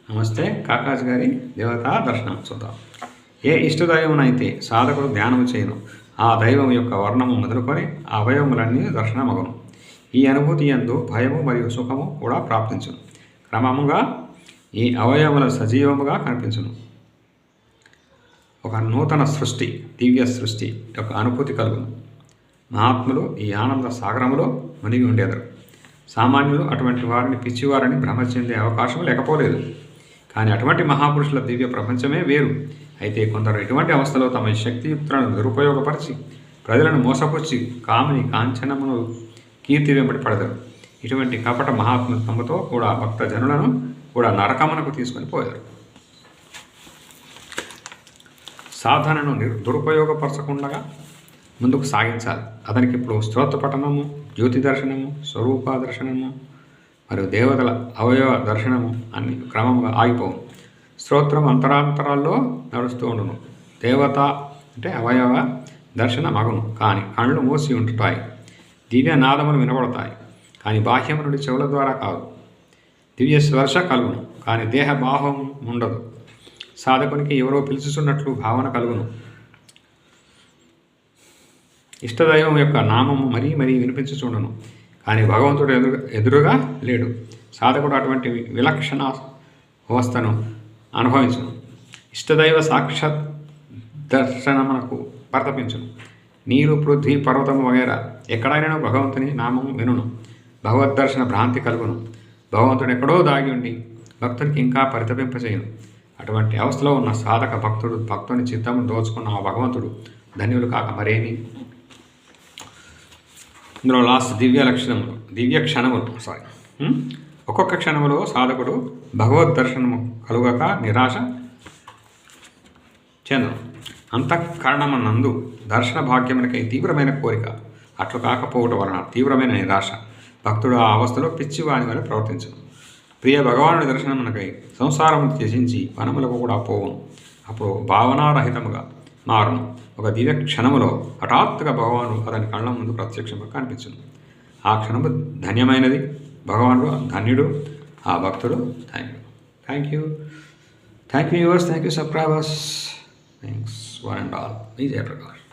నమస్తే. కాకాజ్ గారి దేవతా దర్శనం చూద్దాం. ఏ ఇష్టదైవమునైతే సాధకుడు ధ్యానము చేయను ఆ దైవం యొక్క వర్ణము మొదలుకొని ఆ అవయవములన్నీ దర్శనమగును. ఈ అనుభూతి యందు భయము మరియు సుఖము కూడా ప్రాప్తించును. క్రమముగా ఈ అవయవముల సజీవముగా కనిపించును. ఒక నూతన సృష్టి, దివ్య సృష్టి యొక్క అనుభూతి కలుగును. మహాత్ములు ఈ ఆనంద సాగరములో మునిగి ఉండేదరు. సామాన్యులు అటువంటి వారిని పిచ్చివారని భ్రమ చెందే అవకాశం లేకపోలేదు. కానీ అటువంటి మహాపురుషుల దివ్య ప్రపంచమే వేరు. అయితే కొందరు ఇటువంటి అవస్థలో తమ శక్తియుక్తులను దురుపయోగపరిచి ప్రజలను మోసపుచ్చి కామిని కాంచనమును కీర్తి వెంబడి పడతారు. ఇటువంటి కపట మహాత్ముల తమతో కూడా భక్త జనులను కూడా నరకమునకు తీసుకొని పోయారు. సాధనను దురుపయోగపరచకుండా ముందుకు సాగించాలి. అతనికి ఇప్పుడు స్తోత్ర పఠనము, జ్యోతి దర్శనము, స్వరూప దర్శనము మరియు దేవతల అవయవ దర్శనము అన్ని క్రమంగా ఆగిపోవు. స్తోత్రం అంతరాంతరాల్లో నడుస్తూ ఉండును. దేవత అంటే అవయవ దర్శన మగును, కానీ కళ్ళు మూసి ఉంటుతాయి. దివ్య నాదములు వినబడతాయి, కానీ బాహ్యము నుండి చెవుల ద్వారా కాదు. దివ్య స్పర్శ కలుగును, కానీ దేహ భావం ఉండదు. సాధకునికి ఎవరో పిలుచుతున్నట్లు భావన కలుగును. ఇష్టదైవం యొక్క నామము మరీ మరీ వినిపించుచుండును, కానీ భగవంతుడు ఎదురుగా లేడు. సాధకుడు అటువంటి విలక్షణ అవస్థను అనుభవించును. ఇష్టదైవ సాక్షాత్ దర్శనమునకు పరితపించును. నీరు, పృథ్వీ, పర్వతము వగైరా ఎక్కడైనా భగవంతుని నామము వినును. భగవద్దర్శన భ్రాంతి కలుగును. భగవంతుడు ఎక్కడో దాగి ఉండి భక్తునికి ఇంకా పరితపింపచేయును. అటువంటి అవస్థలో ఉన్న సాధక భక్తుని చిత్తము దోచుకున్న ఆ భగవంతుడు ధన్యులు కాక మరేమి. ఇందులో లాస్ట్ దివ్య క్షణములు ఒక్కొక్క క్షణములో సాధకుడు భగవద్ దర్శనము కలుగక నిరాశ చెందును. అంతఃకరణమునందు దర్శన భాగ్యమునకై తీవ్రమైన కోరిక, అట్లు కాకపోవటం వలన తీవ్రమైన నిరాశ. భక్తుడు ఆ అవస్థలో పిచ్చివాని వల్ల ప్రవర్తించును. ప్రియ భగవానుడి దర్శనమునకై సంసారము త్యజించి వనములకు కూడా పోవును. అప్పుడు భావనారహితముగా మారును. ఒక దివ్య క్షణములో హఠాత్తుగా భగవానుడు అతని కళ్ళ ముందు ప్రత్యక్షంగా కనిపించును. ఆ క్షణము ధన్యమైనది. భగవానుడు ధన్యుడు, ఆ భక్తుడు ధన్యుడు. Thank you viewers, thank you subscribers. Thanks one and all. Me Jayaprakash.